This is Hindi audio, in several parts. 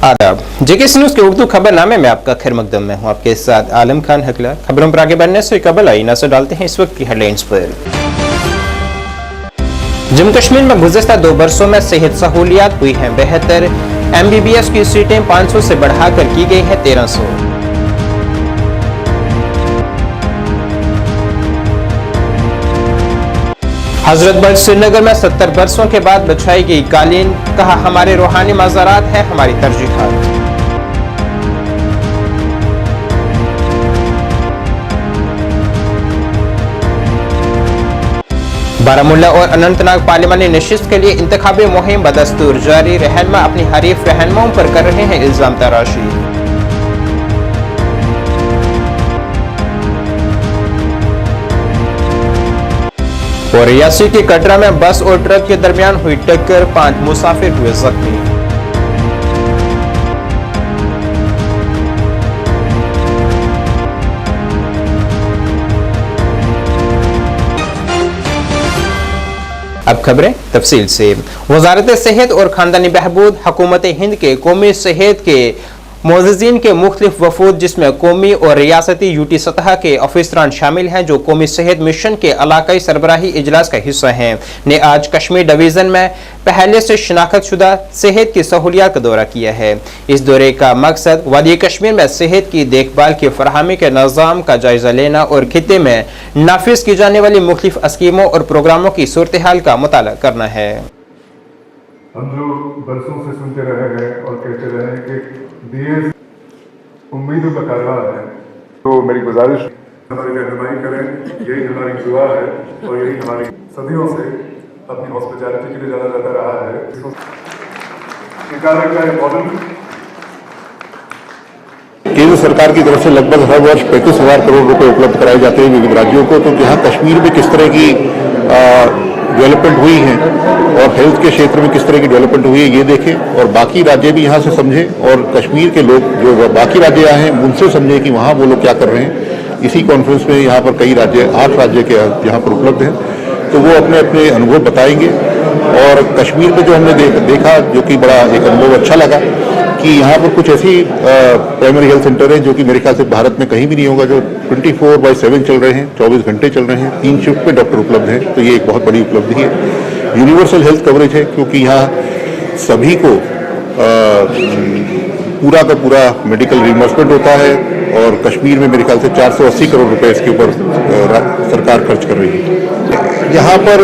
आदाब। जेकेसी न्यूज़ के उर्दू खबरनामे में आपका खैर मकदम में हूँ। आपके साथ आलम खान हकला। खबरों पर आगे बढ़ने से कबल आई नजर डालते हैं इस वक्त की हेडलाइंस पर। जम्मू कश्मीर में गुज़श्ता 2 बरसों में सेहत सहूलियात हुई हैं बेहतर। MBBS की सीटें 500 से बढ़ाकर की गई है 1300। हजरतबल श्रीनगर में 70 बरसों के बाद बिछाई गई कालीन। कहा हमारे रूहानी मज़ारात है हमारी तरजीहात। बारामूला और अनंतनाग पार्लिमानी नशिस्त के लिए इंतखाबी मुहिम बदस्तूर जारी। रहनुमा अपनी हरीफ रहनुमाओं पर कर रहे हैं इल्जाम तराशी। और रियासी के कटरा में बस और ट्रक के दरमियान हुई टक्कर, 5 मुसाफिर हुए जख्मी। अब खबरें तफसील से। वजारत सेहत और खानदानी बहबूद हुकूमत हिंद के कौमी सेहत के मोअज़्ज़िज़ीन के मुख्तलिफ वफूद जिसमें कौमी और रियासती यूटी सतह के अफसरान शामिल हैं जो कौमी सेहत मिशन के इलाकाई सरबराही इजलास का हिस्सा हैं, ने आज कश्मीर डिवीज़न में पहले से शनाख्त शुदा सेहत की सहूलियात का दौरा किया है। इस दौरे का मकसद वादी कश्मीर में सेहत की देखभाल की फराहमी के निज़ाम का जायजा लेना और खित्ते में नाफिज की जाने वाली मुख्तलिफ स्कीमों और प्रोग्रामों की सूरत हाल का मुताला करना है। हम लोग बरसों से सुनते रहे हैं और कहते रहे हैं कि दिए उम्मीदों का कारवां है, तो मेरी गुजारिश हमारी रहनुमाई करें, यही हमारी दुआ है और यही हमारी सदियों से अपनी हॉस्पिटैलिटी के लिए जाना जाता रहा है। सरकार का मॉडल केंद्र सरकार की तरफ से लगभग हर वर्ष 35,000 करोड़ रुपए उपलब्ध कराए जाते हैं विभिन्न राज्यों को। तो यहाँ कश्मीर में किस तरह की डेवलपमेंट हुई है और हेल्थ के क्षेत्र में किस तरह की डेवलपमेंट हुई है ये देखें और बाकी राज्य भी यहाँ से समझें और कश्मीर के लोग जो बाकी राज्य आए हैं उनसे समझें कि वहाँ वो लोग क्या कर रहे हैं। इसी कॉन्फ्रेंस में यहाँ पर कई राज्य 8 राज्य के यहाँ पर उपलब्ध हैं, तो वो अपने अपने अनुभव बताएंगे। और कश्मीर में जो हमने देखा जो कि बड़ा एक अनुभव अच्छा लगा कि यहाँ पर कुछ ऐसी प्राइमरी हेल्थ सेंटर हैं जो कि मेरे ख्याल से भारत में कहीं भी नहीं होगा, जो 24/7 चल रहे हैं, 24 घंटे चल रहे हैं, 3 शिफ्ट पे डॉक्टर उपलब्ध हैं। तो ये एक बहुत बड़ी उपलब्धि है। यूनिवर्सल हेल्थ कवरेज है क्योंकि यहाँ सभी को पूरा का पूरा मेडिकल रिइंबर्समेंट होता है और कश्मीर में मेरे ख्याल से 480 करोड़ रुपए इसके ऊपर सरकार खर्च कर रही है। यहाँ पर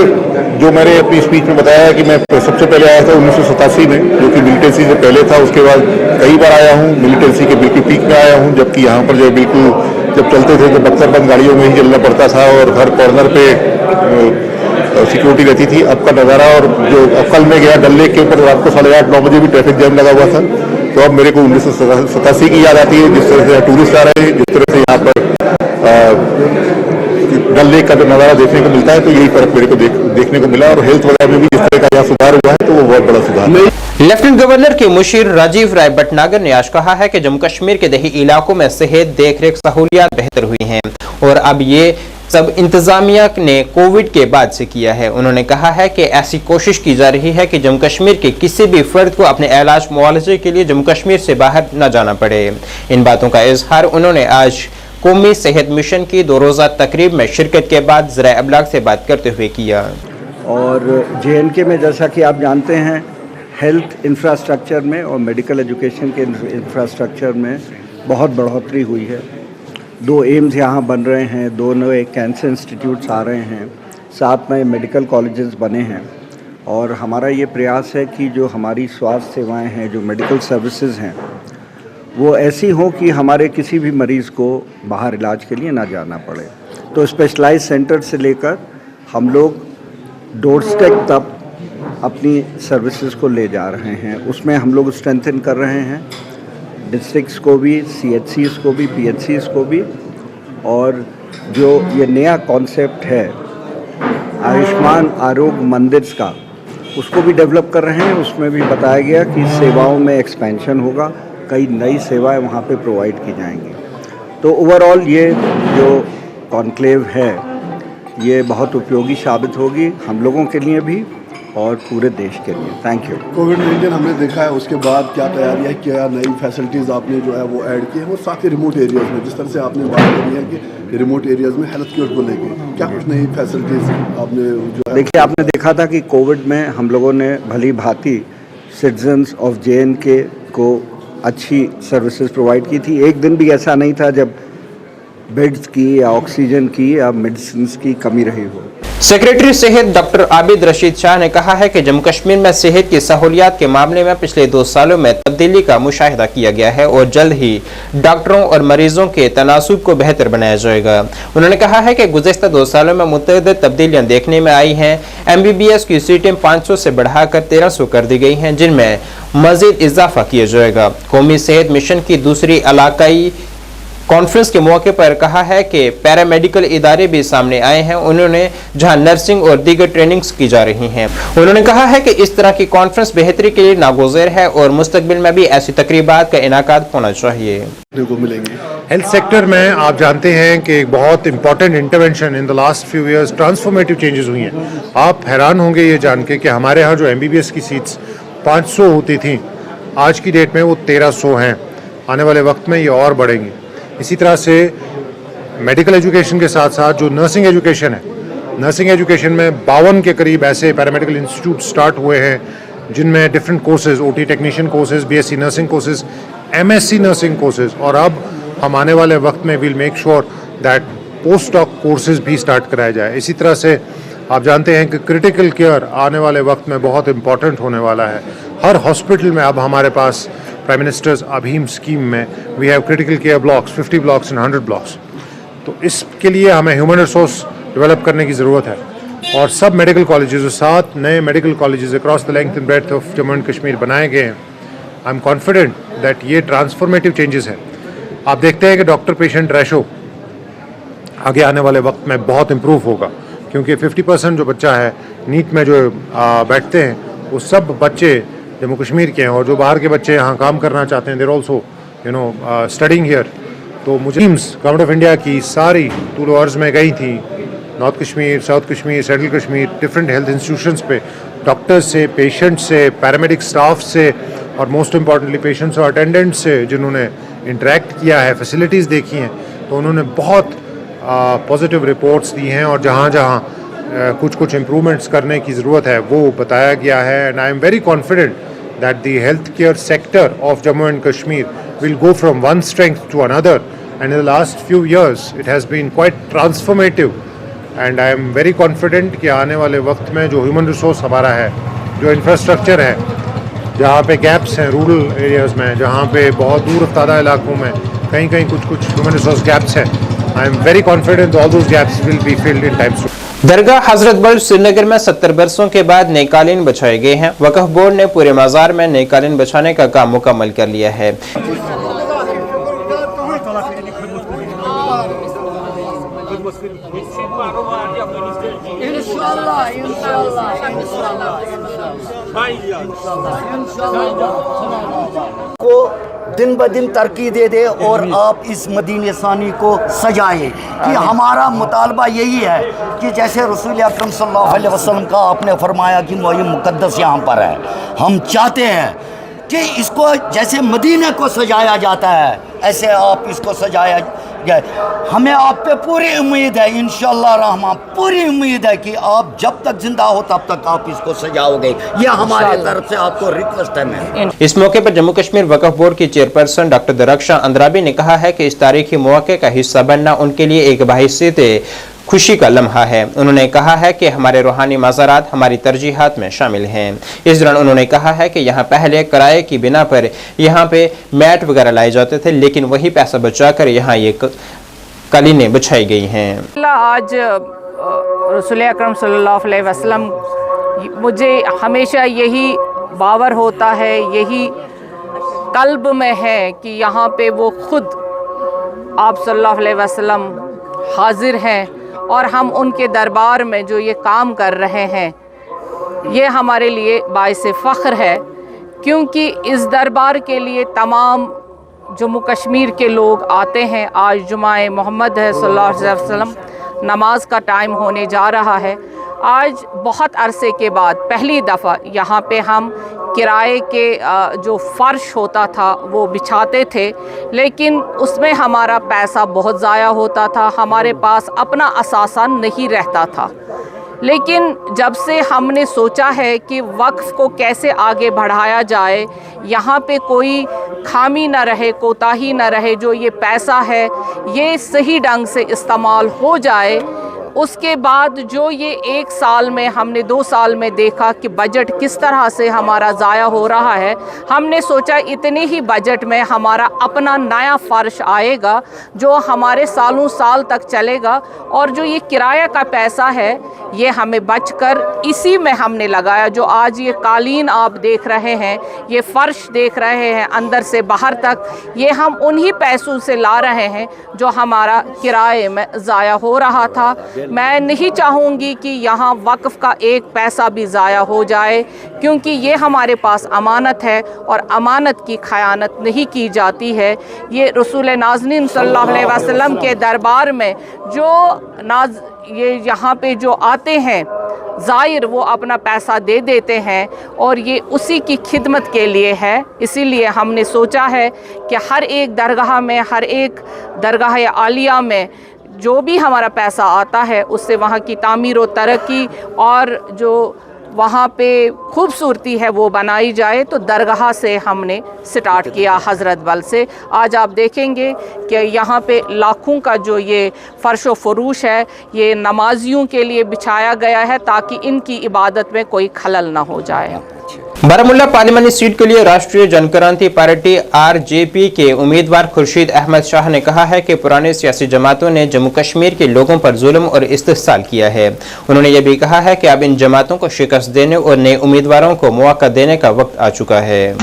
जो मैंने अपनी स्पीच में बताया है कि मैं सबसे पहले आया था 1987 में, जो कि मिलिटेंसी से पहले था। उसके बाद कई बार आया हूँ, मिलिटेंसी के बिल्कुल पीक में आया हूँ, जबकि यहाँ पर जो बिल्कुल जब चलते थे तो बख्तरबंद गाड़ियों में ही चलना पड़ता था और हर कॉर्नर पे सिक्योरिटी रहती थी। अब का नज़ारा और जो कल मैं गया डल लेक के ऊपर रात को 8:30-9 बजे भी ट्रैफिक जैम लगा हुआ था, तो अब मेरे को 1987 की याद आती है, जिस तरह से टूरिस्ट आ रहे हैं, जिस तरह से यहाँ पर डल लेक का जो नज़ारा देखने को मिलता है, तो यही फर्क मेरे को देखने को मिला। और हेल्थ वगैरह में भी जिस तरह का यहाँ सुधार हुआ है तो वो बहुत बड़ा सुधार है। लेफ्टिनेंट गवर्नर के मुशीर राजीव राय भटनागर ने आज कहा है कि जम्मू कश्मीर के दही इलाकों में सेहत देखरेख सहूलियात बेहतर हुई हैं और अब ये सब इंतजामिया ने कोविड के बाद से किया है। उन्होंने कहा है कि ऐसी कोशिश की जा रही है कि जम्मू कश्मीर के किसी भी फर्द को अपने इलाज मुआवजे के लिए जम्मू कश्मीर से बाहर न जाना पड़े। इन बातों का इजहार उन्होंने आज कौमी सेहत मिशन की 2 रोज़ा तकरीब में शिरकत के बाद ज़राए अबलाग से बात करते हुए किया। और JNK में जैसा कि आप जानते हैं हेल्थ इंफ्रास्ट्रक्चर में और मेडिकल एजुकेशन के इंफ्रास्ट्रक्चर में बहुत बढ़ोतरी हुई है। 2 एम्स यहाँ बन रहे हैं, 2 नए कैंसर इंस्टीट्यूट्स आ रहे हैं, 7 नए मेडिकल कॉलेजेस बने हैं। और हमारा ये प्रयास है कि जो हमारी स्वास्थ्य सेवाएं हैं, जो मेडिकल सर्विसेज हैं, वो ऐसी हों कि हमारे किसी भी मरीज़ को बाहर इलाज के लिए ना जाना पड़े। तो स्पेशलाइज्ड सेंटर से लेकर हम लोग डोर स्टेप तक अपनी सर्विसेज को ले जा रहे हैं। उसमें हम लोग स्ट्रेंथन कर रहे हैं डिस्ट्रिक्ट्स को भी, CHCs को भी, PHCs को भी। और जो ये नया कॉन्सेप्ट है आयुष्मान आरोग्य मंदिर का, उसको भी डेवलप कर रहे हैं। उसमें भी बताया गया कि सेवाओं में एक्सपेंशन होगा, कई नई सेवाएं वहाँ पे प्रोवाइड की जाएंगी। तो ओवरऑल ये जो कॉन्क्लेव है ये बहुत उपयोगी साबित होगी हम लोगों के लिए भी और पूरे देश के लिए। Thank you. कोविड-19 हमने देखा है, उसके बाद क्या तैयारियां, क्या नई फैसिलिटीज़ आपने जो है वो ऐड की है, वो साथ ही रिमोट एरियाज़ में जिस तरह से आपने बात करी है कि रिमोट एरियाज़ में हेल्थ केयर को लेके क्या कुछ नई फैसिलिटीज़ आपने जो है। देखिए, आपने देखा था कि कोविड में हम लोगों ने भली भांति सिटीजन्स ऑफ JNK को अच्छी सर्विसेज प्रोवाइड की थी। एक दिन भी ऐसा नहीं था जब बेड्स की या ऑक्सीजन की या मेडिसिन की कमी रही हो। सेक्रेटरी सेहत डॉक्टर आबिद रशीद शाह ने कहा है कि जम्मू कश्मीर में सेहत की सहूलियात के मामले में पिछले 2 सालों में तब्दीली का मुशाहिदा किया गया है और जल्द ही डॉक्टरों और मरीजों के तनासुब को बेहतर बनाया जाएगा। उन्होंने कहा है कि गुज़िश्ता 2 सालों में मुतअद्दिद तब्दीलियां देखने में आई हैं। MBBS की सीटें 500 से बढ़ाकर 1300 कर दी गई हैं, जिनमें मजीद इजाफा किया जाएगा। कौमी सेहत मिशन की दूसरी इलाकाई कॉन्फ्रेंस के मौके पर कहा है कि पैरामेडिकल इदारे भी सामने आए हैं, उन्होंने जहां नर्सिंग और दीगर ट्रेनिंग्स की जा रही हैं। उन्होंने कहा है कि इस तरह की कॉन्फ्रेंस बेहतरी के लिए नागुज़ेर है और मुस्तकबिल में भी ऐसी तकरीबात का इनाकाद होना चाहिए। हेल्थ सेक्टर में आप जानते हैं कि एक बहुत important intervention in the last few years, transformative changes हुई हैं। आप हैरान होंगे ये जान के कि हमारे यहाँ जो MBBS की सीट्स 500 होती थी, आज की डेट में वो 1300 हैं। आने वाले वक्त में ये और बढ़ेंगी। इसी तरह से मेडिकल एजुकेशन के साथ साथ जो नर्सिंग एजुकेशन है, नर्सिंग एजुकेशन में 52 के करीब ऐसे पैरामेडिकल इंस्टीट्यूट स्टार्ट हुए हैं जिनमें different courses, OT technician courses, BSc nursing courses, MSc nursing courses, और अब हम आने वाले वक्त में will make sure that post doc courses भी स्टार्ट कराया जाए। इसी तरह से आप जानते हैं कि क्रिटिकल केयर आने वाले वक्त में बहुत इंपॉर्टेंट होने वाला है। हर हॉस्पिटल में अब हमारे पास प्राइम मिनिस्टर्स अभीम स्कीम में we have critical care blocks, 50 blocks and 100 blocks. तो इसके लिए हमें ह्यूमन रिसोर्स डेवलप करने की ज़रूरत है और सब मेडिकल कॉलेजेस, 7 नए medical colleges across the length and breadth of Jammu and Kashmir बनाए गए हैं। आई एम कॉन्फिडेंट दैट ये ट्रांसफॉर्मेटिव चेंजेस है। आप देखते हैं कि डॉक्टर पेशेंट रेशो आगे आने वाले वक्त में बहुत इम्प्रूव होगा, क्योंकि 50% जो बच्चा है नीट में जो बैठते हैं वो सब बच्चे जम्मू कश्मीर के हैं, और जो बाहर के बच्चे यहाँ काम करना चाहते हैं देर ऑल्सो स्टडिंग हियर। तो मुझे टीम्स गवर्नमेंट ऑफ इंडिया की सारी तूलो अर्ज में गई थी, north Kashmir, south Kashmir, central Kashmir, different health institutions पे डॉक्टर्स से, पेशेंट्स से, पैरामेडिक स्टाफ से और मोस्ट इम्पॉर्टेंटली पेशेंट्स और अटेंडेंट्स से जिन्होंने इंटरेक्ट किया है, फैसिलिटीज़ देखी हैं, तो उन्होंने बहुत पॉजिटिव रिपोर्ट्स दी हैं और जहाँ जहाँ कुछ इम्प्रूवमेंट्स करने की ज़रूरत है वो बताया गया है। And I am very confident that the health care sector of Jammu and Kashmir will go from one strength to another, and in the last few years it has been quite transformative, and I am very confident कि आने वाले वक्त में जो ह्यूमन रिसोर्स हमारा है, जो इंफ्रास्ट्रक्चर है, जहाँ पे गैप्स हैं रूरल एरियाज़ में, जहाँ पे बहुत दूर अफ्तादा इलाकों में कहीं कुछ ह्यूमन रिसोर्स गैप्स हैं, I am very confident all those gaps will be filled in time soon. दरगाह हजरत बल श्रीनगर में 70 बरसों के बाद नए कालीन बिछाए गए हैं। वक्फ बोर्ड ने पूरे मज़ार में नए कालीन बिछाने का काम मुकम्मल कर लिया है। को दिन ब दिन तरक्की दे दे और आप इस मदीने सानी को सजाएं कि हमारा मुतालबा यही है कि जैसे रसूल अकरम सल्लल्लाहु अलैहि वसल्लम का आपने फरमाया कि मोई मुक़द्दस यहाँ पर है, हम चाहते हैं कि इसको जैसे मदीने को सजाया जाता है ऐसे आप इसको सजाया जाए। हमें आप पे पूरी उम्मीद है, इंशाअल्लाह रहमान पूरी उम्मीद है कि आप जब तक जिंदा हो तब तक आप इसको सजाओगे। ये हमारे तरफ से आपको रिक्वेस्ट है। मैं इस मौके पर जम्मू कश्मीर वक्फ बोर्ड की चेयरपर्सन डॉक्टर दरख्शां अंद्राबी ने कहा है कि इस तारीखी मौके का हिस्सा बनना उनके लिए एक बाहिस्सत खुशी का लम्हा है। उन्होंने कहा है कि हमारे रूहानी मज़ारात हमारी तरजीहात में शामिल हैं। इस दौरान उन्होंने कहा है कि यहाँ पहले किराए की बिना पर यहाँ पे मैट वगैरह लाए जाते थे, लेकिन वही पैसा बचाकर यहाँ ये कालीनें बिछाई गई हैं। आज रसूल अकरम सल्लल्लाहु अलैहि वसल्लम, मुझे हमेशा यही बावर होता है, यही कल्ब में है कि यहाँ पे वो खुद आप सल्लल्लाहु अलैहि वसल्लम हाजिर हैं और हम उनके दरबार में जो ये काम कर रहे हैं ये हमारे लिए बाइस फ़ख्र है, क्योंकि इस दरबार के लिए तमाम जम्मू कश्मीर के लोग आते हैं। आज जुमा मोहम्मद है सल्लल्लाहु अलैहि वसल्लम, नमाज का टाइम होने जा रहा है। आज बहुत अरसे के बाद पहली दफ़ा यहाँ पे हम किराए के जो फ़र्श होता था वो बिछाते थे, लेकिन उसमें हमारा पैसा बहुत ज़ाया होता था, हमारे पास अपना असासा नहीं रहता था। लेकिन जब से हमने सोचा है कि वक्फ़ को कैसे आगे बढ़ाया जाए, यहाँ पे कोई खामी ना रहे, कोताही ना रहे, जो ये पैसा है ये सही ढंग से इस्तेमाल हो जाए, उसके बाद जो ये 1 साल में हमने 2 साल में देखा कि बजट किस तरह से हमारा ज़ाया हो रहा है, हमने सोचा इतने ही बजट में हमारा अपना नया फ़र्श आएगा जो हमारे सालों साल तक चलेगा, और जो ये किराया का पैसा है ये हमें बचकर इसी में हमने लगाया। जो आज ये कालीन आप देख रहे हैं, ये फ़र्श देख रहे हैं अंदर से बाहर तक, ये हम उन्हीं पैसों से ला रहे हैं जो हमारा किराए में ज़ाया हो रहा था। मैं नहीं चाहूँगी कि यहाँ वक्फ़ का एक पैसा भी ज़ाया हो जाए, क्योंकि ये हमारे पास अमानत है और अमानत की खयानत नहीं की जाती है। ये रसूल नाज़रीन सल्लल्लाहु अलैहि वसल्लम के दरबार में जो ये यहाँ पे जो आते हैं ज़ाहिर, वो अपना पैसा दे देते हैं और ये उसी की खिदमत के लिए है। इसीलिए हमने सोचा है कि हर एक दरगाह में, हर एक दरगाह आलिया में जो भी हमारा पैसा आता है उससे वहाँ की तामीर व तरक्की और जो वहाँ पे खूबसूरती है वो बनाई जाए। तो दरगाह से हमने स्टार्ट किया, हज़रत बल से। आज आप देखेंगे कि यहाँ पे लाखों का जो ये फ़र्श व फरूश है ये नमाजियों के लिए बिछाया गया है ताकि इनकी इबादत में कोई खलल ना हो जाए। बारामुल्ला पार्लिमानी सीट के लिए राष्ट्रीय जनक्रांति पार्टी आरजेपी के उम्मीदवार खुर्शीद अहमद शाह ने कहा है कि पुराने सियासी जमातों ने जम्मू कश्मीर के लोगों पर जुल्म और इस्तेहसाल किया है। उन्होंने यह भी कहा है कि अब इन जमातों को शिकस्त देने और नए उम्मीदवारों को मौका देने का वक्त आ चुका है।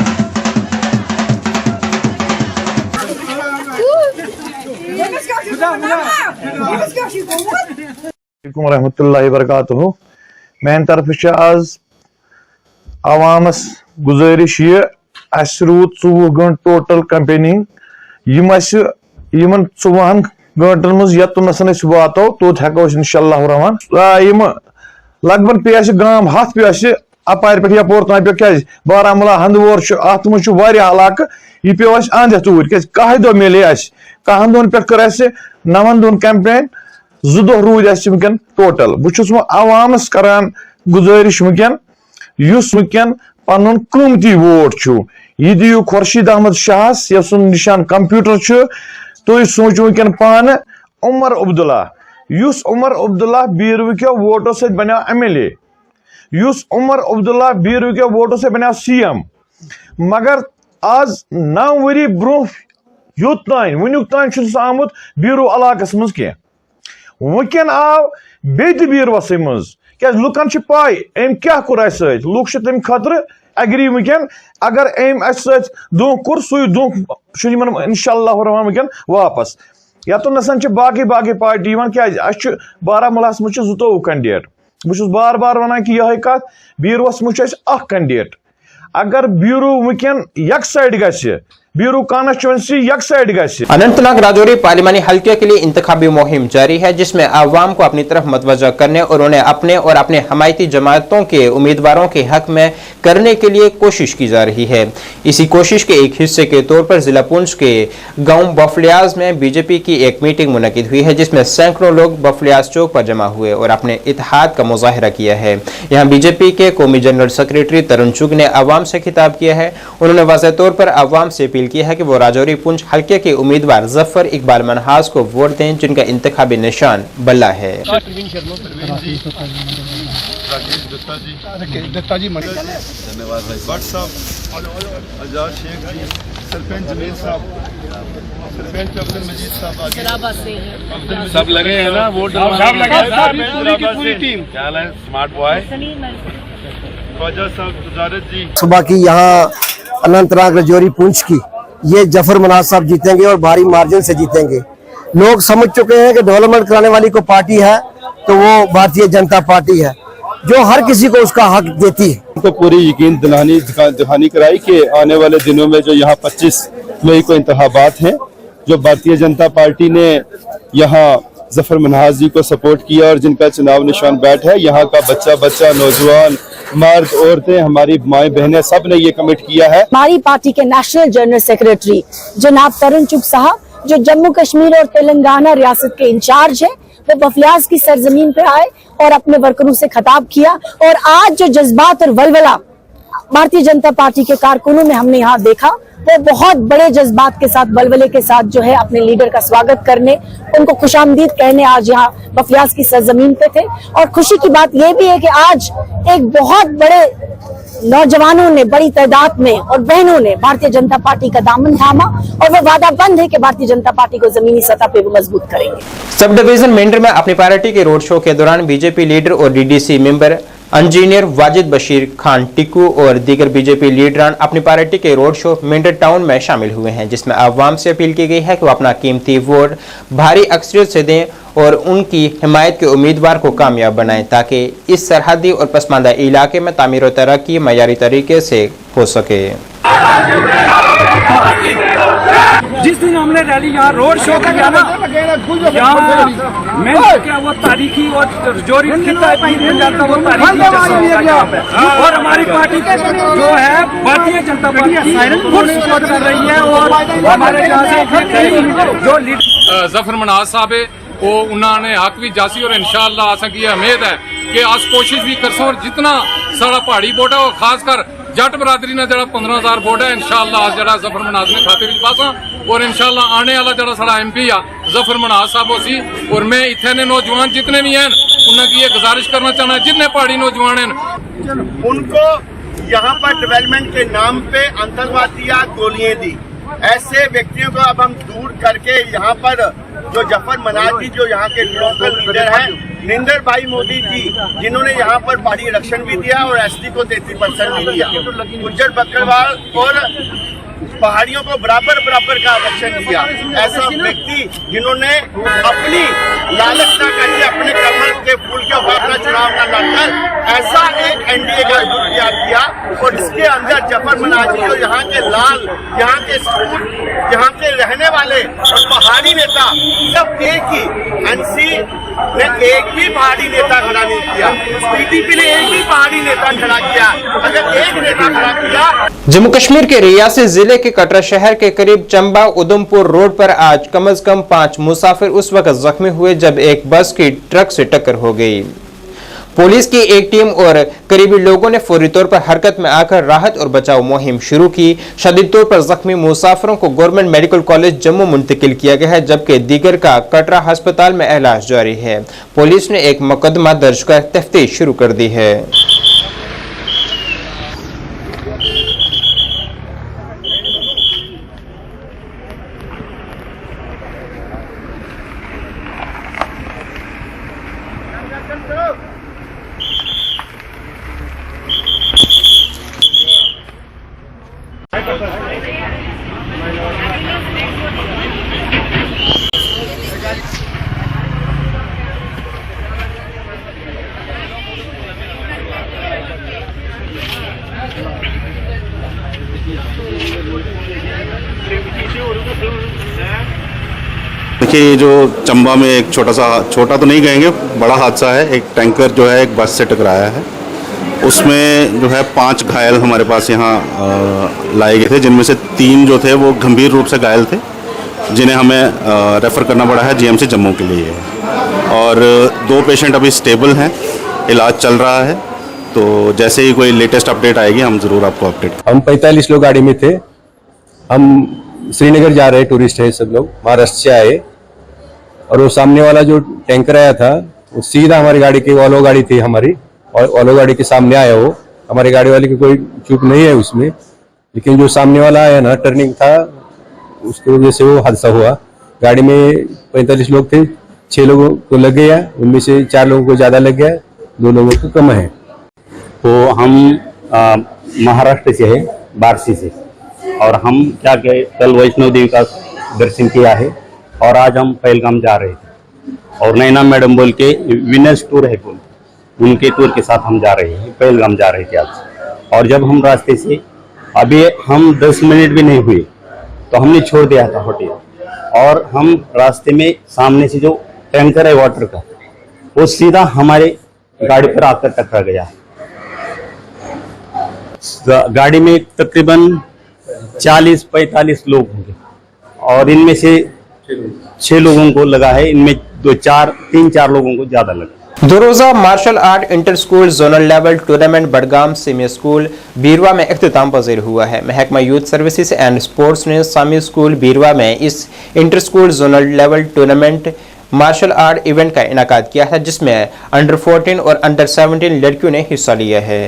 रहमतुल्लाहि व बरकातुहू। मेन तरफ आज आवामस गुजारिश ये रूद 24 घंटे टोटल कैंपेनिंग, यमन 24 घंटन मज यतन वातो तोत हेको इंशाअल्लाह रहमान लगभग पे गाम हथ पे अपार पे यपोर तान पे क्या बारामुला हंदवोर अत मज इलाक यह पे अंध तूर क्या कह दो मिले कहन दोन पे कर 9 दोन कैंपेन 2 दो रूद वनकन टोटल। बहुत आवामस करान गुजारिश वनकन युस वनकन पनुन कीमती वोट यह दियो खुर्शीद अहमद शाहस यह सुन निशान कंप्यूटर तुम सोचो वनकन पान उमर अब्दुल्ला युस उमर अब्दुल्ला बीरव के वोटों से बना MLA, युस उमर अब्दुल्ला बीरव के वोटों से बना CM, मगर आज 9 वरी ब्रो योतान वनुक तान आमुत बीरो इलाकस मज कह वनकन आव बेद बीरवस मज क्या लुकन पाई अम क्या कोर लुक तम खतर एग्री वनकन अगर अम दो कोर सु दो इंशाअल्लाह रहमान वनकन वापस यतन बाकी बाकी पार्टी क्या बारामुला मज 22 कैंडिडेट। बहुत बार बार वन कि यह कत बीरवस मज कैंडिडेट अगर ब्यूरो वनकन यक साइड ग ब्यूरो कॉन्स्टिट्यूंसी यक साइड ग। अनंतनाग राजौरी पार्लिमानी हल्के के लिए इंतखाबी मुहिम जारी है, जिसमें आवाम को अपनी तरफ मतवजा करने और उन्हें अपने और अपने हमायती जमातों के उम्मीदवारों के हक में करने के लिए कोशिश की जा रही है। इसी कोशिश के एक हिस्से के तौर पर जिला पुंछ के गांव बफलियाज में बीजेपी की एक मीटिंग मुनक्किद हुई है, जिसमें सैकड़ों लोग बफलियाज चौक पर जमा हुए और अपने इत्तेहाद का मुजाहिरा किया है। यहाँ बीजेपी के कौमी जनरल सेक्रेटरी तरुण चुग ने आवाम से खिताब किया है। उन्होंने वाज़ेह तौर पर आवाम से अपील की है कि वो राजौरी पुंछ हल्के के उम्मीदवार जफर इकबाल मनहास को वोट दें, जिनका इंतखाबी निशान बल्ला है। सब लगे हैं ना वोट, सब लगे पूरी टीम। क्या है स्मार्ट बॉय सुबह की यहाँ अनंतनाग राजौरी पुंछ की ये जफर मनाज साहब जीतेंगे और भारी मार्जिन से जीतेंगे। लोग समझ चुके हैं कि डेवलपमेंट कराने वाली को पार्टी है तो वो भारतीय जनता पार्टी है जो हर किसी को उसका हक देती है। तो पूरी यकीन दिलानी कराई कि आने वाले दिनों में जो यहाँ 25 मई को इंतखाबात हैं, जो भारतीय जनता पार्टी ने यहाँ जफर मनाज जी को सपोर्ट किया और जिनका चुनाव निशान बैठ है। यहाँ का बच्चा बच्चा, नौजवान, मर्द, औरतें, हमारी माएँ बहनें, सब ने ये कमिट किया है। हमारी पार्टी के नेशनल जनरल सेक्रेटरी जनाब तरुण चुग साहब, जो जम्मू कश्मीर और तेलंगाना रियासत के इंचार्ज है, वो बफलियाज की सरजमीन पे आए और अपने वर्करों से खिताब किया। और आज जो जज्बात और वलवला भारतीय जनता पार्टी के कारकुनों में हमने यहाँ देखा, वो बहुत बड़े जज्बात के साथ, वलवले के साथ जो है अपने लीडर का स्वागत करने, उनको खुशामदीद कहने आज यहाँ बफलियाज की सरजमीन पे थे। और खुशी की बात यह भी है कि आज एक बहुत बड़े नौजवानों ने, बड़ी तादाद में और बहनों ने भारतीय जनता पार्टी का दामन थामा और वो वादाबंद है कि भारतीय जनता पार्टी को जमीनी सतह पे वो मजबूत करेंगे। सब डिवीजन मेंढर में अपनी पार्टी के रोड शो के दौरान बीजेपी लीडर और DDC member engineer Wajid Bashir Khan Tikku और दीगर बीजेपी लीडरान अपनी पार्टी के रोड शो मेंढर टाउन में शामिल हुए हैं, जिसमें आवाम से अपील की गई है कि वो अपना कीमती वोट भारी अक्सरियत से दें और उनकी हिमायत के उम्मीदवार को कामयाब बनाएं, ताकि इस सरहदी और पसमानदा इलाके में तामीर और तरक्की मयारी तरीके से हो सके। जिस दिन हमने रैली यहाँ रोड शो किया ना, यहाँ मैं क्या वो तारीखी और जोरी कितना वो तारीखी और हमारी पार्टी जो है भारतीय जनता पार्टी सपोर्ट कर रही है। और हमारे यहाँ से जो जफर मनाज साहब है वो उन्होंने हक भी जासी और इंशाअल्लाह असा की उम्मीद है कि अस कोशिश भी करसों और जितना सारा पहाड़ी वोट है वो खासकर जट बरादरी ने जरा 15,000 वोट है इंशाअल्लाह जरा जफर मनाज ने खाते में पासा और इंशाअल्लाह आने वाला जरा सारा MP आ जफर मनाज साहब उसी। और मैं इतने ने नौजवान जितने भी हैं उनकी ये गुजारिश करना चाहना, जितने पहाड़ी नौजवान हैं उनको यहाँ पर डेवलपमेंट के नाम पे आतंकवादी गोलियां दी, ऐसे व्यक्तियों को अब हम दूर करके यहाँ पर जो जफर मनाज जी जो यहाँ के लोकल लीडर हैं, नरेंद्र भाई मोदी जी जिन्होंने यहाँ पर पहाड़ी इलेक्शन भी दिया और SD को 33% भी दिया, गुज्जर बकरवाल और पहाड़ियों को बराबर का आरक्षण दिया, ऐसा व्यक्ति जिन्होंने अपनी लालच न करके अपने कमल के फूल के ऊपर अपना चुनाव न लड़कर ऐसा एक NDA का ग्रुप तैयार किया और इसके अंदर जफर मनाज जी और यहाँ के लाल, यहाँ के स्कूल, यहाँ के रहने वाले और पहाड़ी नेता सब एक ही। NC ने एक भी पहाड़ी नेता खड़ा नहीं किया, PDP ने एक भी पहाड़ी नेता खड़ा किया। अगर एक नेता खड़ा किया। जम्मू कश्मीर के रियासी जिले के कटरा शहर के करीब चंबा उधमपुर रोड पर आज कम से कम 5 मुसाफिर उस वक्त जख्मी हुए जब एक बस की ट्रक से टक्कर हो गई। पुलिस की एक टीम और करीबी लोगों ने फौरी तौर पर हरकत में आकर राहत और बचाव मुहिम शुरू की। शदीद तौर पर जख्मी मुसाफिरों को गवर्नमेंट मेडिकल कॉलेज जम्मू मुंतकिल किया गया है, जबकि दीगर का कटरा अस्पताल में इलाज जारी है। पुलिस ने एक मुकदमा दर्ज कर तफ्तीश शुरू कर दी है। देखिए, जो चंबा में एक छोटा तो नहीं कहेंगे, बड़ा हादसा है। एक टैंकर जो है एक बस से टकराया है, उसमें जो है 5 घायल हमारे पास यहाँ लाए गए थे, जिनमें से 3 जो थे वो गंभीर रूप से घायल थे, जिन्हें हमें रेफ़र करना पड़ा है GMC जम्मू के लिए। और 2 पेशेंट अभी स्टेबल हैं, इलाज चल रहा है। तो जैसे ही कोई लेटेस्ट अपडेट आएगी हम ज़रूर आपको अपडेट। हम 45 लोग गाड़ी में थे, हम श्रीनगर जा रहे, टूरिस्ट है सब लोग, महाराष्ट्र से आए। और वो सामने वाला जो टैंकर आया था वो सीधा हमारी गाड़ी की, वॉल्वो गाड़ी थी हमारी, और वॉल्वो गाड़ी के सामने आया। वो हमारी गाड़ी वाले की कोई चूक नहीं है उसमें, लेकिन जो सामने वाला आया ना, टर्निंग था, उसकी वजह से वो हादसा हुआ। गाड़ी में 45 लोग थे, 6 लोगों को लग गया, उनमें से 4 लोगों को ज़्यादा लग गया, 2 लोगों को कम है। तो हम महाराष्ट्र से है, बारसी से, और हम क्या कहे कल वैष्णो देवी का दर्शन किया है और आज हम पहलगाम जा रहे थे। और नैना मैडम बोल के विनर्स टूर है, उनके टूर के साथ हम जा रहे हैं, पहलगाम जा रहे थे आज। और जब हम रास्ते से अभी हम 10 मिनट भी नहीं हुए तो हमने छोड़ दिया था होटल, और हम रास्ते में सामने से जो टैंकर है वाटर का, वो सीधा हमारे गाड़ी पर आकर टकरा गया। गाड़ी में तकरीबन 40-45 लोग होंगे और इनमें से 6 लोगों को लगा है, इनमें 3-4 लोगों को ज्यादा लगा। 2 रोजा martial art inter school zonal level tournament Budgam semi school Beerwah में इख्तिताम पजीर हुआ है। महकमा यूथ सर्विसेज एंड स्पोर्ट्स ने सामी स्कूल बीरवा में इस inter school zonal level tournament martial art event का इनाकाद किया है, जिसमें अंडर 14 और अंडर 17 लड़कियों ने हिस्सा लिया है।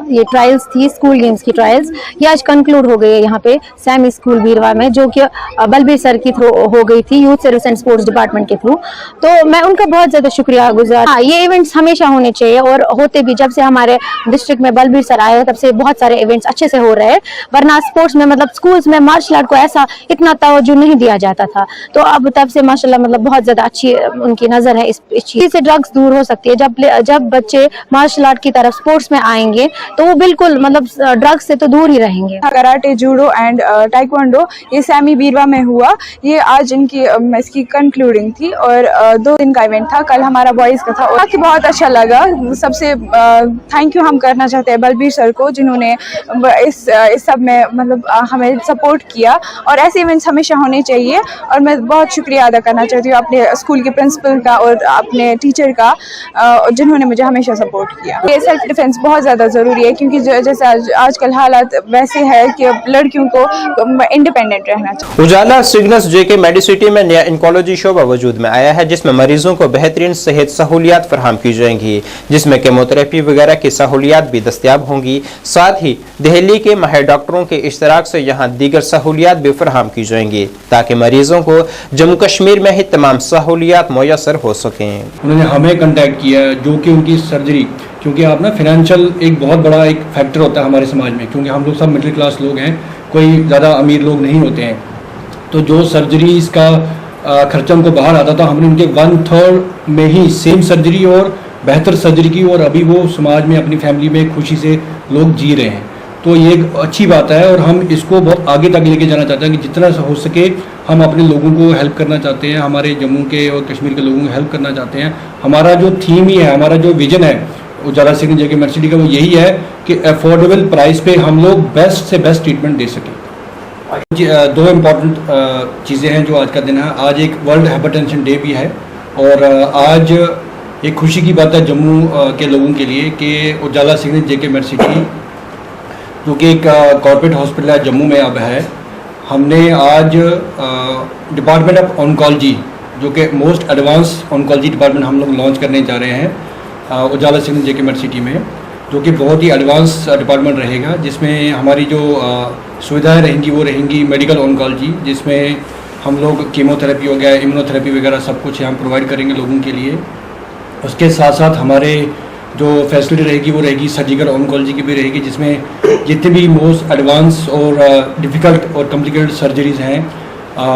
ये ट्रायल्स थी, स्कूल गेम्स की ट्रायल्स, ये आज कंक्लूड हो गई है यहाँ पे सैमी स्कूल बीरवा में, जो कि बलबीर सर की थ्रू हो गई थी, youth service and sports department के थ्रू। तो मैं उनका बहुत ज्यादा शुक्रिया गुजार। हाँ, ये इवेंट्स हमेशा होने चाहिए और होते भी। जब से हमारे डिस्ट्रिक्ट में बलबीर सर आए तब से बहुत सारे इवेंट्स अच्छे से हो रहे हैं, वरना स्पोर्ट्स में मतलब स्कूल्स में मार्शल आर्ट को ऐसा इतना तवज्जो नहीं दिया जाता था। तो अब तब से माशाल्लाह मतलब बहुत ज्यादा अच्छी उनकी नजर है इस चीज से। ड्रग्स दूर हो सकती है जब बच्चे मार्शल आर्ट की तरफ स्पोर्ट्स में आएंगे, तो वो बिल्कुल मतलब ड्रग्स से तो दूर ही रहेंगे। कराटे, जूडो एंड टाइक्वांडो ये सैमी बीरवा में हुआ। ये आज इसकी कंक्लूडिंग थी और 2 दिन का इवेंट था। कल हमारा बॉयज का था और बहुत अच्छा लगा। सबसे थैंक यू हम करना चाहते हैं बलबीर सर को, जिन्होंने इस सब में मतलब हमें सपोर्ट किया। और ऐसे इवेंट्स हमेशा होने चाहिए और मैं बहुत शुक्रिया अदा करना चाहती हूँ अपने स्कूल के प्रिंसिपल का और अपने टीचर का, जिन्होंने मुझे हमेशा सपोर्ट किया। ये सेल्फ डिफेंस बहुत ज़्यादा ज़रूरी है, क्योंकि जैसे आजकल हालात वैसे है कि लड़कियों को इंडिपेंडेंट रहना चाहिए। उजाला सिग्नस जेके मेडिसिटी में नया इंकोलॉजी शोबा वजूद में आया है, जिसमें मरीजों को बेहतरीन सेहत सहूलियात फराहम की जाएंगी, जिसमें केमोथेरेपी वगैरह की सहूलियात भी दस्तियाब होंगी। साथ ही दिल्ली के माहिर डॉक्टरों के इश्तराक से यहाँ दीगर सहूलियात भी फराहम की जाएंगी, ताकि मरीजों को जम्मू कश्मीर में ही तमाम सहूलियात मुयसर हो सकें। उन्होंने हमें कंटेक्ट किया, जो कि उनकी सर्जरी, क्योंकि आप ना फिनेंशियल एक बहुत बड़ा एक फैक्टर होता है हमारे समाज में, क्योंकि हम लोग सब मिडिल क्लास लोग हैं, कोई ज़्यादा अमीर लोग नहीं होते हैं। तो जो सर्जरीज का खर्चा उनको बाहर आता था, हमने उनके 1/3 में ही सेम सर्जरी और बेहतर सर्जरी की, और अभी वो समाज में अपनी फैमिली में खुशी से लोग जी रहे हैं। तो ये एक अच्छी बात है और हम इसको बहुत आगे तक लेके जाना चाहते हैं कि जितना हो सके हम अपने लोगों को हेल्प करना चाहते हैं, हमारे जम्मू के और कश्मीर के लोगों को हेल्प करना चाहते हैं। हमारा जो थीम ही है, हमारा जो विजन है उजाला सिग्नस जेके मेडिसिटी का, वो यही है कि अफोर्डेबल प्राइस पे हम लोग बेस्ट से बेस्ट ट्रीटमेंट दे सकें। 2 इम्पॉर्टेंट चीज़ें हैं जो आज का दिन है। आज एक वर्ल्ड हाइपरटेंशन डे भी है और आज एक खुशी की बात है जम्मू के लोगों के लिए कि उजाला सिग्नस जेके मेडिसिटी, जो कि एक कॉर्पोरेट हॉस्पिटल है जम्मू में अब है, हमने आज डिपार्टमेंट ऑफ ऑन्कोलॉजी, जो कि मोस्ट एडवांस ऑन्कोलॉजी डिपार्टमेंट हम लोग लॉन्च करने जा रहे हैं उजाला सिग्नस जेके मेडिसिटी में, जो कि बहुत ही एडवांस डिपार्टमेंट रहेगा, जिसमें हमारी जो सुविधाएं रहेंगी वो रहेंगी मेडिकल ऑन्कोलॉजी, जिसमें हम लोग कीमोथेरेपी हो गया, इम्यूनोथेरेपी वगैरह सब कुछ यहाँ प्रोवाइड करेंगे लोगों के लिए। उसके साथ साथ हमारे जो फैसिलिटी रहेगी वो रहेगी सर्जिकल ऑन्कोलॉजी की भी रहेगी, जिसमें जितने भी मोस्ट एडवांस और डिफ़िकल्ट और कॉम्प्लिकेटेड सर्जरीज़ हैं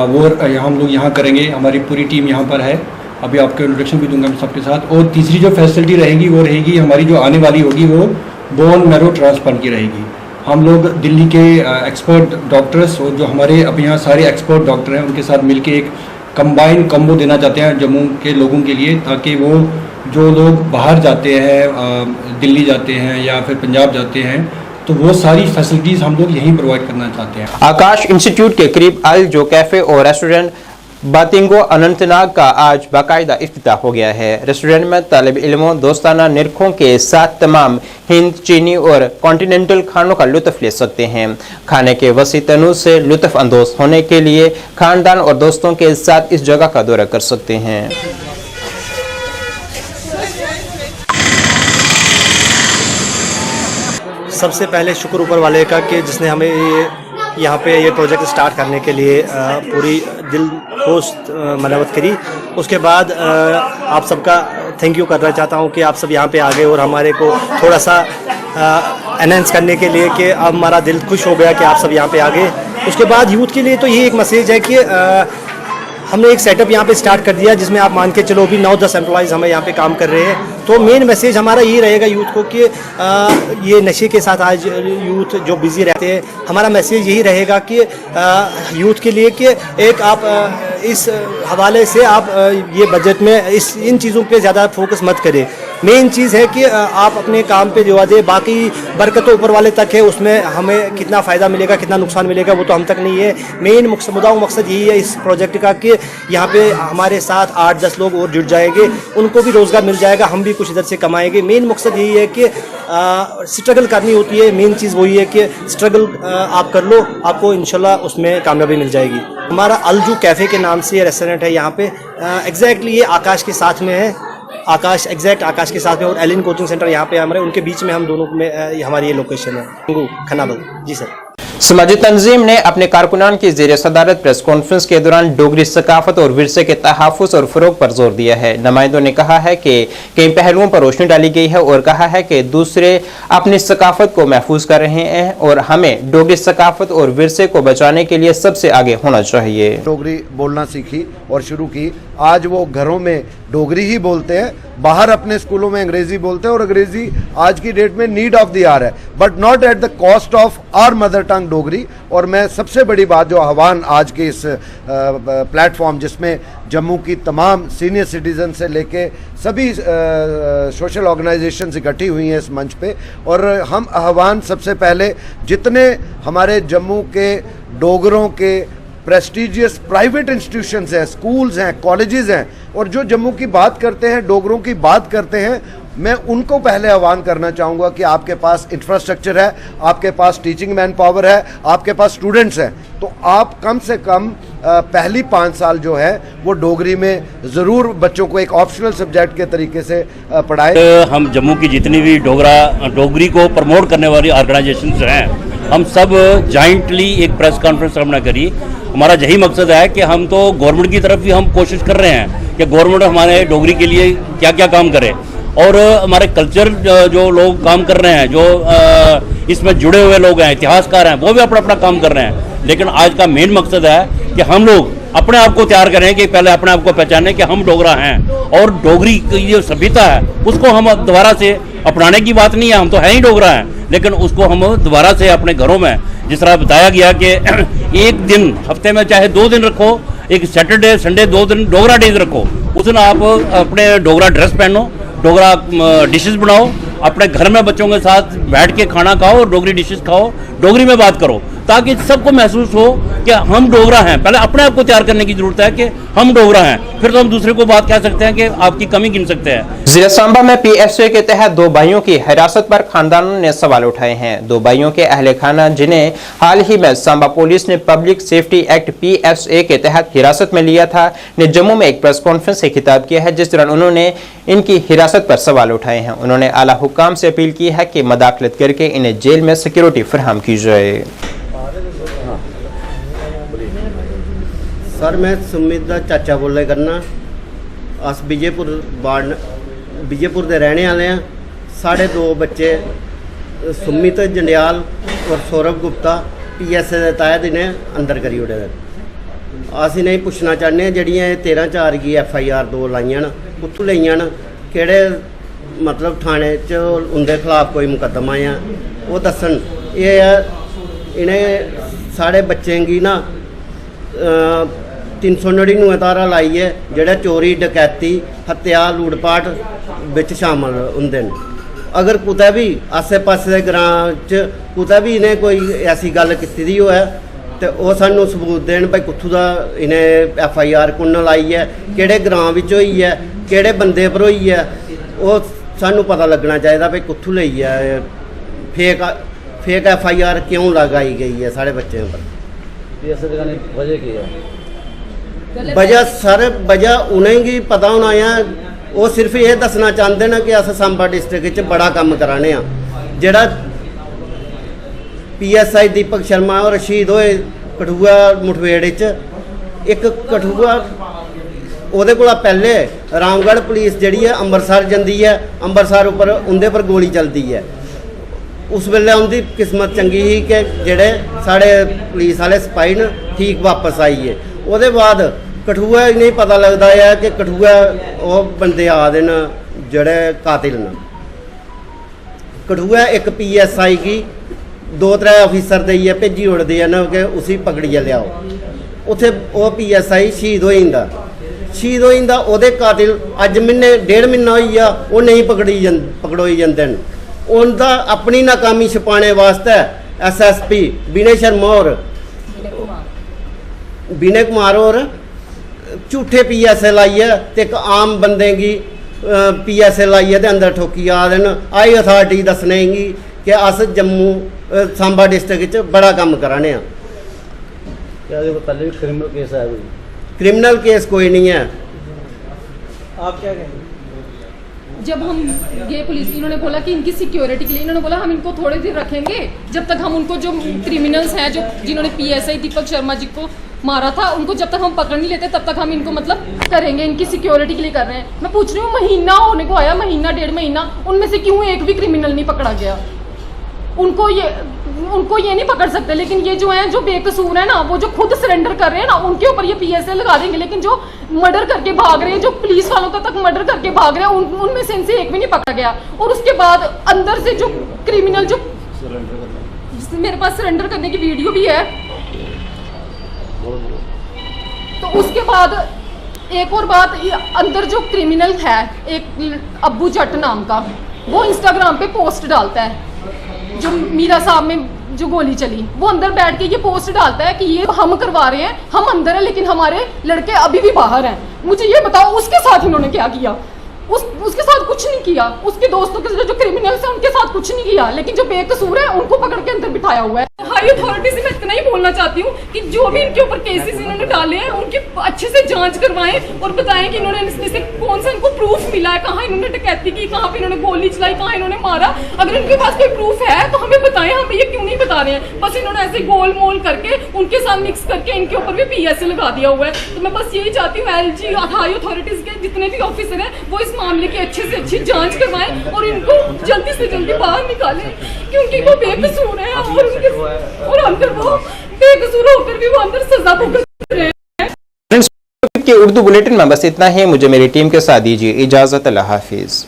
वो हम लोग यहाँ करेंगे। हमारी पूरी टीम यहाँ पर है, अभी आपको इंट्रोडक्शन भी दूंगा मैं सबके साथ। और तीसरी जो फैसिलिटी रहेगी वो रहेगी हमारी जो आने वाली होगी वो बोन मैरो ट्रांसप्लांट की रहेगी। हम लोग दिल्ली के एक्सपर्ट डॉक्टर्स और जो हमारे अब यहाँ सारे एक्सपर्ट डॉक्टर हैं उनके साथ मिलके एक कंबाइन कॉम्बो देना चाहते हैं जम्मू के लोगों के लिए, ताकि वो जो लोग बाहर जाते हैं, दिल्ली जाते हैं या फिर पंजाब जाते हैं, तो वो सारी फैसिलिटीज़ हम लोग यहीं प्रोवाइड करना चाहते हैं। आकाश इंस्टीट्यूट के करीब अल जो कैफ़े और रेस्टोरेंट बातिंगो अनंतनाग का आज बाकायदा इफ्तिताह हो गया है। रेस्टोरेंट में तालिब इल्मों दोस्ताना निरखों के साथ तमाम हिंद, चीनी और कॉन्टिनेंटल खानों का लुत्फ़ ले सकते हैं। खाने के वसी तनूज़ से लुत्फ़ अंदोज़ होने के लिए खानदान और दोस्तों के साथ इस जगह का दौरा कर सकते हैं। सबसे पहले शुक्र ऊपर वाले का कि जिसने हमें यहाँ पे ये प्रोजेक्ट स्टार्ट करने के लिए पूरी दिल खोस मनावत करी। उसके बाद आप सबका थैंक यू करना चाहता हूँ कि आप सब यहाँ पे आ गए और हमारे को थोड़ा सा एनहांस करने के लिए कि अब हमारा दिल खुश हो गया कि आप सब यहाँ पे आ गए। उसके बाद यूथ के लिए तो ये एक मैसेज है कि हमने एक सेटअप यहाँ पे स्टार्ट कर दिया, जिसमें आप मान के चलो भी 9-10 एम्प्लॉयज़ हमें यहाँ पे काम कर रहे हैं। तो मेन मैसेज हमारा यही रहेगा यूथ को कि ये नशे के साथ आज यूथ जो बिज़ी रहते हैं, हमारा मैसेज यही रहेगा कि यूथ के लिए कि एक आप इस हवाले से आप ये बजट में इन चीज़ों पे ज़्यादा फोकस मत करें। मेन चीज़ है कि आप अपने काम पे जो दे, बाकी बरकत तो ऊपर वाले तक है, उसमें हमें कितना फ़ायदा मिलेगा कितना नुकसान मिलेगा वो तो हम तक नहीं है। मेन मुद्दा व मकसद यही है इस प्रोजेक्ट का कि यहाँ पे हमारे साथ 8-10 लोग और जुड़ जाएंगे, उनको भी रोज़गार मिल जाएगा, हम भी कुछ इधर से कमाएंगे। मेन मकसद यही है कि स्ट्रगल करनी होती है, मेन चीज़ वही है कि स्ट्रगल आप कर लो, आपको इंशाल्लाह उसमें कामयाबी मिल जाएगी। हमारा अलजू कैफ़े के नाम से ये रेस्टोरेंट है, यहाँ पे एग्जैक्टली ये आकाश के साथ में है, आकाश के साथ में, और एलिन कोचिंग सेंटर यहाँ पे हमारे उनके बीच में हम दोनों में हमारी ये लोकेशन है खनाबल। जी सर। समाजी तंजीम ने अपने कारकुनान की ज़ेर सदारत प्रेस कॉन्फ्रेंस के दौरान डोगरी सकाफत और विरसे के तहफ़्फ़ुज़ और फ़रोग़ पर जोर दिया है। नुमाइंदों ने कहा है कि कई पहलुओं पर रोशनी डाली गई है और कहा है कि दूसरे अपनी सकाफत को महफूज कर रहे हैं और हमें डोगरी सकाफत और विरसे को बचाने के लिए सबसे आगे होना चाहिए। डोगरी बोलना सीखी और शुरू की, आज वो घरों में डोगरी ही बोलते हैं, बाहर अपने स्कूलों में अंग्रेजी बोलते हैं और अंग्रेजी आज की डेट में नीड ऑफ द आवर है, but not at the cost of our mother tongue Dogri. और मैं सबसे बड़ी बात जो आह्वान आज के इस प्लेटफॉर्म जिसमें जम्मू की तमाम सीनियर सिटीज़न से लेके सभी सोशल ऑर्गेनाइजेशन इकट्ठी हुई हैं इस मंच पे, और हम आह्वान सबसे पहले जितने हमारे जम्मू के डोगरों के प्रेस्टिजियस प्राइवेट इंस्टीट्यूशंस हैं, स्कूल्स हैं, कॉलेजेस हैं, और जो जम्मू की बात करते हैं, डोगरों की बात करते हैं, मैं उनको पहले आह्वान करना चाहूँगा कि आपके पास इंफ्रास्ट्रक्चर है, आपके पास टीचिंग मैन पावर है, आपके पास स्टूडेंट्स हैं, तो आप कम से कम पहली 5 साल जो है वो डोगरी में ज़रूर बच्चों को एक ऑप्शनल सब्जेक्ट के तरीके से पढ़ाएं। हम जम्मू की जितनी भी डोगरी को प्रमोट करने वाली ऑर्गेनाइजेशंस हैं, हम सब जॉइंटली एक प्रेस कॉन्फ्रेंस हमने करी। हमारा यही मकसद है कि हम तो गवर्नमेंट की तरफ भी हम कोशिश कर रहे हैं कि गवर्नमेंट हमारे डोगरी के लिए क्या क्या काम करे, और हमारे कल्चर जो लोग काम कर रहे हैं, जो इसमें जुड़े हुए लोग हैं, इतिहासकार हैं, वो भी अपना अपना काम कर रहे हैं। लेकिन आज का मेन मकसद है कि हम लोग अपने आप को तैयार करें कि पहले अपने आप को पहचानें कि हम डोगरा हैं, और डोगरी की जो सभ्यता है उसको हम दोबारा से अपनाने की बात नहीं है, हम तो है ही डोगरा हैं, लेकिन उसको हम दोबारा से अपने घरों में, जिस तरह बताया गया कि एक दिन हफ्ते में चाहे 2 दिन रखो, एक सैटरडे संडे 2 दिन डोगरा डेज रखो, उस दिन आप अपने डोगरा ड्रेस पहनो, डोगरा डिशेस बनाओ, अपने घर में बच्चों के साथ बैठ के खाना खाओ और डोगरी डिशेस खाओ, डोगरी में बात करो, ताकि सबको महसूस हो कि हम डोगरा हैं। पहले अपने आप को तैयार करने की जरूरत है कि हम डोगरा हैं, फिर तो हम दूसरे को बात कह सकते हैं कि आपकी कमी गिन सकते हैं। जिला सांबा में PSA के तहत 2 भाइयों की हिरासत पर खानदानों ने सवाल उठाए हैं। 2 भाइयों के अहले खाना जिन्हें हाल ही में सांबा पुलिस ने पब्लिक सेफ्टी एक्ट PSA के तहत हिरासत में लिया था, ने जम्मू में एक प्रेस कॉन्फ्रेंस से खिताब किया है, जिस दौरान उन्होंने इनकी हिरासत पर सवाल उठाए हैं। उन्होंने आला हुक्काम से अपील की है कि मदाखलत करके इन्हें जेल में सिक्योरिटी फराहम की जाए। सर मैं सुमित का चाचा बोले करना, अस विजयपुर के रहने वाले हैं। साढ़े 2 बच्चे सुमित जंडियाल और सौरभ गुप्ता PSA के तहत इन्हें अंदर करी उड़े। अस इन्हें पूछना चाहते हैं जड़ियाँ 13/4 की FIR 2 लाइयां न, कुत्थों लाइयां न, केड़े मतलब थाने च उनके खिलाफ कोई मुकदमा है वो दसन। ये इन्हें साढ़े बच्चें की ना 399 धारा लाई है, जेह्ड़े चोरी डकैती हत्या लूटपाट बिच शामिल होंदे न। अगर कुतै भी आसे पासे दे ग्रां च कुतै भी इन्हें कोई ऐसी गल कीती दी होऐ ते ओह सानूं सबूत देन भाई कुत्थों दा इन्हें FIR कुन्न लाई है, केड़े ग्रां विच होई है, केड़े बंदे पर होई है, ओह सानूं पता लगना चाहिए भाई कुत्थों लई है। फेक FIR क्यों लगाई गई है साढ़े बच्चों पर? वजह की है? वजह सर वजह उन्हें गी पता होना है, वो सिर्फ ये दसना चाहते हैं कि अस सांबा डिस्ट्रिक्ट बड़ा काम कराने जेड़ा PSI दीपक शर्मा और शहीद होए कठुआ मुठभेड़ एक कठुआ ਉਹਦੇ ਕੋਲ पहले रामगढ़ पुलिस जी है ਅੰਮ੍ਰਿਤਸਰ जाती है, ਅੰਮ੍ਰਿਤਸਰ उपर उनके पर गोली चलती है। उस वेले उनकी किस्मत चंगी ही कि जेड़े साढ़े पुलिस वाले सिपाही ने ठीक वापस आई है। उसदे बाद कठुआ नहीं पता लगता है कि कठुआ वो बंदे आ देन जड़े कातिल न कठुआ एक PSI की 2-3 ऑफिसर देइए भेजी उड़दे न कि उसी पकड़िए लियाओ उत्थे वो PSI शहीद हो जांदा ओहदे कातिल अज महीने 1.5 महीना होई गया वो नहीं पकड़ोई जांदे न उनका अपनी नाकामी छुपाने वास्ते SSP विनय शर्मा और विनय कुमार और झूठे PSA लाइए ते एक आम बंदे की PSA लाइए ते अंदर ठोकी आ देन आई अथॉरिटी दसने गी कि अस जम्मू सांबा डिस्ट्रिक्ट बड़ा काम कराने पहले भी क्रिमिनल केस है क्रिमिनल केस कोई नहीं है। आप क्या कहेंगे? जब हम ये पुलिस इन्होंने बोला कि इनकी सिक्योरिटी के लिए इन्होंने बोला हम इनको थोड़े दिन रखेंगे जब तक हम उनको जो क्रिमिनल्स हैं जो जिन्होंने PSI दीपक शर्मा जी को मारा था उनको जब तक हम पकड़ नहीं लेते तब तक हम इनको मतलब करेंगे इनकी सिक्योरिटी के लिए कर रहे हैं। मैं पूछ रही हूँ महीना होने को आया महीना 1.5 महीना उनमें से क्यों एक भी क्रिमिनल नहीं पकड़ा गया? उनको ये नहीं पकड़ सकते लेकिन ये जो है जो बेकसूर है ना वो जो खुद सरेंडर कर रहे हैं ना उनके ऊपर ये PSA लगा देंगे लेकिन जो मर्डर करके भाग रहे हैं जो पुलिस वालों तक मर्डर करके भाग रहे हैं उनमें से इनसे एक भी नहीं पकड़ा गया। और उसके बाद अंदर से जो क्रिमिनल जो मेरे पास सरेंडर करने की वीडियो भी है तो उसके बाद एक और बात अंदर जो क्रिमिनल है एक अब्बू जट नाम का वो इंस्टाग्राम पे पोस्ट डालता है जो मीरा साहब में जो गोली चली वो अंदर बैठ के ये पोस्ट डालता है कि ये हम करवा रहे हैं हम अंदर हैं लेकिन हमारे लड़के अभी भी बाहर हैं। मुझे ये बताओ उसके साथ इन्होंने क्या किया? उसके साथ कुछ नहीं किया उसके दोस्तों के जो क्रिमिनल्स हैं उनके साथ कुछ नहीं किया लेकिन जो बेकसूर है उनको पकड़ के अंदर बिठाया हुआ है। हाई अथॉरिटी से मैं इतना ही बोलना चाहती हूँ कि जो भी इनके ऊपर केसेस इन्होंने डाले हैं उनकी अच्छे से जांच करवाएं और बताएं कि इन्होंने इसमें से कौन सा इनको प्रूफ मिला है, कहाँ इन्होंने डकैती की, कहाँ पे इन्होंने गोली चलाई, कहाँ इन्होंने मारा। अगर इनके पास कोई प्रूफ है तो हमें बताएं, हमें ये क्यों नहीं बता रहे हैं। बस इन्होंने ऐसे गोल मोल करके उनके साथ मिक्स करके इनके ऊपर भी PSA लगा दिया हुआ है। तो मैं बस यही चाहती हूँ LG हाई अथॉरिटीज के जितने भी ऑफिसर हैं वो इस मामले की अच्छे से अच्छी जांच करवाएं और इनको जल्दी से जल्दी बाहर निकालें क्योंकि वो बेकसूर है और अंदर वो बेकसूर होकर भी वो अंदर सजा भुगत रहे हैं। के उर्दू बुलेटिन में बस इतना ही। मुझे मेरी टीम के साथ दीजिए इजाजत। अल्लाह हाफिज।